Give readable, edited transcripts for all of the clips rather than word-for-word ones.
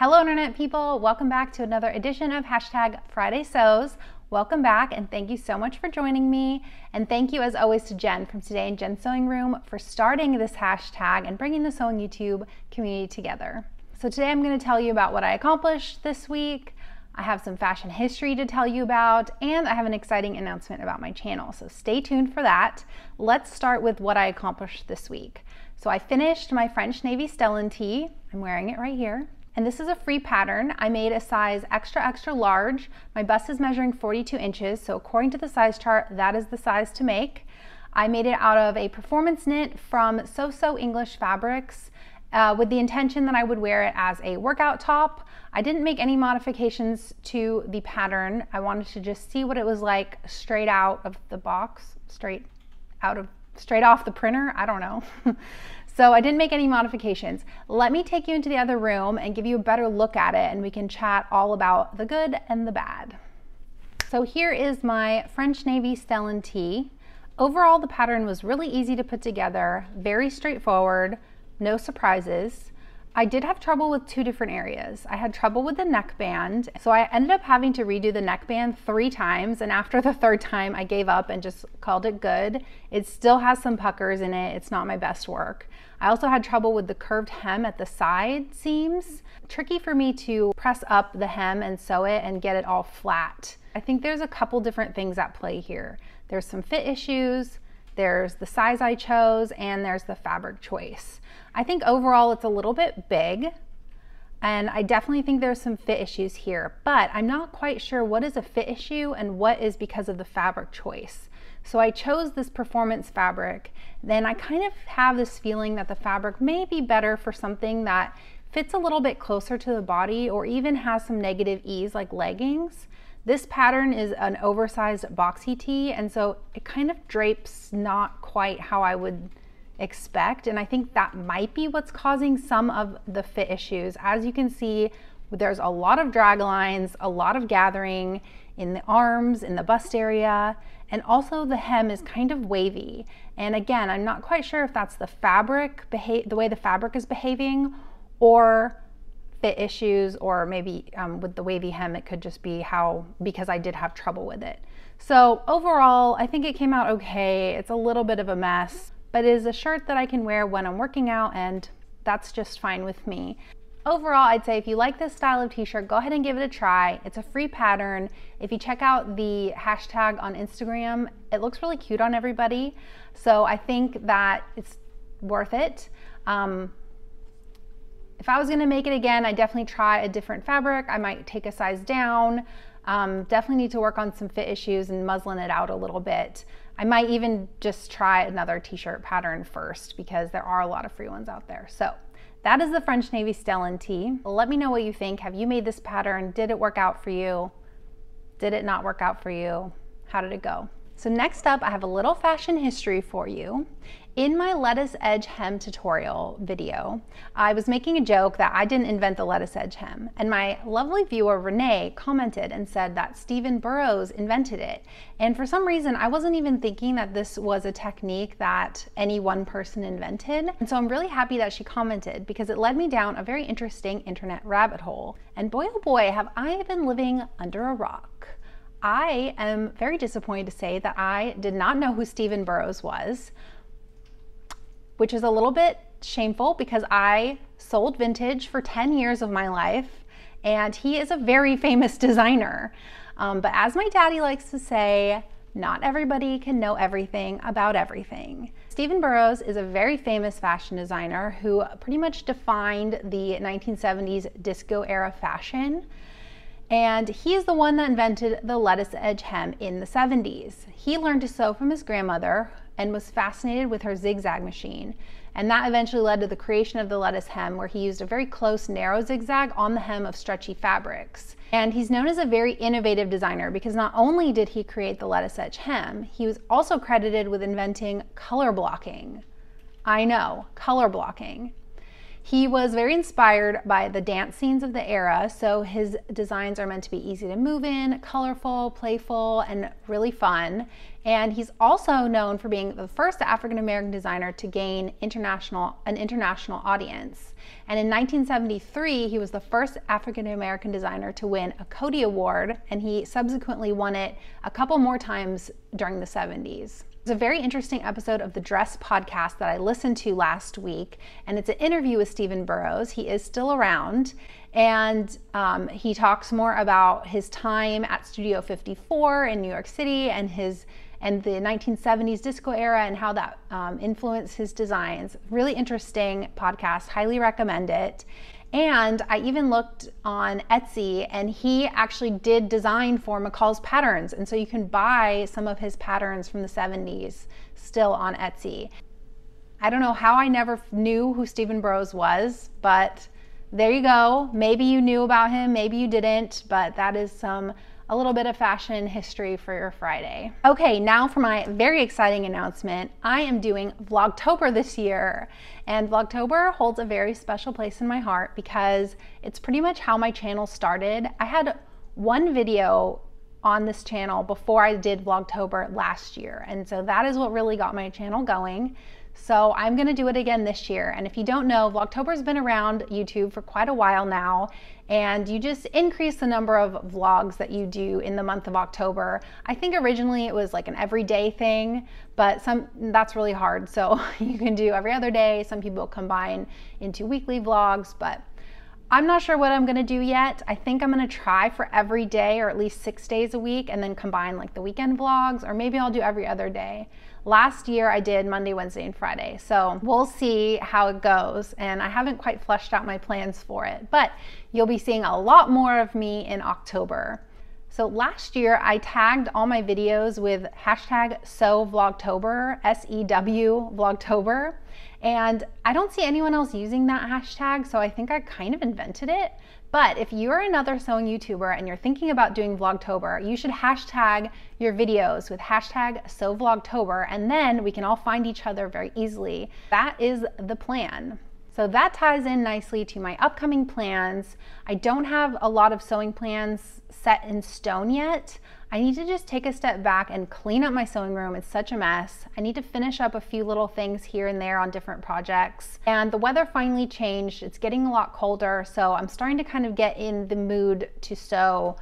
Hello Internet people, welcome back to another edition of #FridaySews. Welcome back and thank you so much for joining me. And thank you as always to Jen from Today in Jen's Sewing Room for starting this hashtag and bringing the Sewing YouTube community together. So today I'm going to tell you about what I accomplished this week. I have some fashion history to tell you about, and I have an exciting announcement about my channel. So stay tuned for that. Let's start with what I accomplished this week. So I finished my French Navy Stellan Tee. I'm wearing it right here. And this is a free pattern. I made a size extra, extra large. My bust is measuring 42 inches, so according to the size chart, that is the size to make. I made it out of a performance knit from So English Fabrics with the intention that I would wear it as a workout top. I didn't make any modifications to the pattern. I wanted to just see what it was like straight out of the box, straight off the printer, I don't know. So I didn't make any modifications. Let me take you into the other room and give you a better look at it, and we can chat all about the good and the bad. So here is my French Navy Stellan Tee. Overall, the pattern was really easy to put together, very straightforward, no surprises. I did have trouble with two different areas. I had trouble with the neckband, so I ended up having to redo the neckband 3 times, and after the 3rd time I gave up and just called it good. It still has some puckers in it. It's not my best work. I also had trouble with the curved hem at the side seams. Tricky for me to press up the hem and sew it and get it all flat. I think there's a couple different things at play here. There's some fit issues, there's the size I chose, and there's the fabric choice. I think overall it's a little bit big, and I definitely think there's some fit issues here, but I'm not quite sure what is a fit issue and what is because of the fabric choice. So I chose this performance fabric, then I kind of have this feeling that the fabric may be better for something that fits a little bit closer to the body or even has some negative ease like leggings. This pattern is an oversized boxy tee, and so it kind of drapes not quite how I would expect, and I think that might be what's causing some of the fit issues. As you can see, there's a lot of drag lines, a lot of gathering in the arms, in the bust area, and also the hem is kind of wavy. And again, I'm not quite sure if that's the fabric, the way the fabric is behaving, or fit issues, or maybe with the wavy hem it could just be because I did have trouble with it. So overall, I think it came out okay. It's a little bit of a mess, but it is a shirt that I can wear when I'm working out, and that's just fine with me. Overall, I'd say if you like this style of t-shirt, go ahead and give it a try. It's a free pattern. If you check out the hashtag on Instagram, it looks really cute on everybody. So I think that it's worth it. If I was gonna make it again, I'd definitely try a different fabric. I might take a size down. Definitely need to work on some fit issues and muslin it out a little bit. I might even just try another t-shirt pattern first because there are a lot of free ones out there. So that is the French Navy Stellan Tee. Let me know what you think. Have you made this pattern? Did it work out for you? Did it not work out for you? How did it go? So next up, I have a little fashion history for you. In my lettuce edge hem tutorial video, I was making a joke that I didn't invent the lettuce edge hem, and my lovely viewer Renee commented and said that Stephen Burrows invented it. And for some reason, I wasn't even thinking that this was a technique that any one person invented. And so I'm really happy that she commented because it led me down a very interesting internet rabbit hole. And boy, oh boy, have I been living under a rock. I am very disappointed to say that I did not know who Stephen Burrows was, which is a little bit shameful because I sold vintage for 10 years of my life, and he is a very famous designer. But as my daddy likes to say, not everybody can know everything about everything. Stephen Burrows is a very famous fashion designer who pretty much defined the 1970s disco era fashion. And he is the one that invented the lettuce edge hem in the 70s. He learned to sew from his grandmother and was fascinated with her zigzag machine. And that eventually led to the creation of the lettuce hem, where he used a very close, narrow zigzag on the hem of stretchy fabrics. And he's known as a very innovative designer because not only did he create the lettuce edge hem, he was also credited with inventing color blocking. I know, color blocking. He was very inspired by the dance scenes of the era, so his designs are meant to be easy to move in, colorful, playful, and really fun. And he's also known for being the first African-American designer to gain an international audience. And in 1973, he was the first African-American designer to win a Coty Award, and he subsequently won it a couple more times during the 70s. It's a very interesting episode of the Dress podcast that I listened to last week, and it's an interview with Stephen Burrows. He is still around, and he talks more about his time at Studio 54 in New York City and the 1970s disco era and how that influenced his designs. Really interesting podcast, highly recommend it. And I even looked on Etsy, and he actually did design for McCall's Patterns. And so you can buy some of his patterns from the 70s still on Etsy. I don't know how I never knew who Stephen Burrows was, but there you go. Maybe you knew about him, maybe you didn't, but that is a little bit of fashion history for your Friday. Okay, now for my very exciting announcement. I am doing Vlogtober this year, and Vlogtober holds a very special place in my heart because it's pretty much how my channel started. I had one video on this channel before I did Vlogtober last year, and so that is what really got my channel going. So I'm gonna do it again this year. And if you don't know, Vlogtober's been around YouTube for quite a while now, and you just increase the number of vlogs that you do in the month of October. I think originally it was like an everyday thing, but that's really hard. So you can do every other day. Some people combine into weekly vlogs, but I'm not sure what I'm gonna do yet. I think I'm gonna try for every day or at least 6 days a week and then combine like the weekend vlogs, or maybe I'll do every other day. Last year I did Monday, Wednesday, and Friday. So we'll see how it goes. And I haven't quite fleshed out my plans for it, but you'll be seeing a lot more of me in October. So last year I tagged all my videos with hashtag #SewVlogtober, S-E-W Vlogtober. And I don't see anyone else using that hashtag, so I think I kind of invented it. But if you're another sewing YouTuber and you're thinking about doing Vlogtober, you should hashtag your videos with hashtag #SewVlogtober, and then we can all find each other very easily. That is the plan. So that ties in nicely to my upcoming plans. I don't have a lot of sewing plans set in stone yet. I need to just take a step back and clean up my sewing room. It's such a mess. I need to finish up a few little things here and there on different projects. And the weather finally changed. It's getting a lot colder, so I'm starting to kind of get in the mood to sew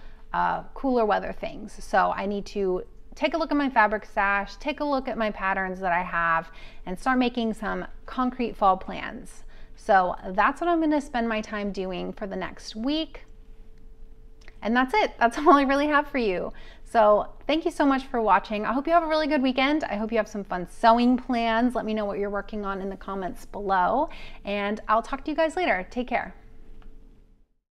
cooler weather things. So I need to take a look at my fabric stash, take a look at my patterns that I have, and start making some concrete fall plans. So that's what I'm gonna spend my time doing for the next week. And that's it. That's all I really have for you. So thank you so much for watching. I hope you have a really good weekend. I hope you have some fun sewing plans. Let me know what you're working on in the comments below. And I'll talk to you guys later. Take care.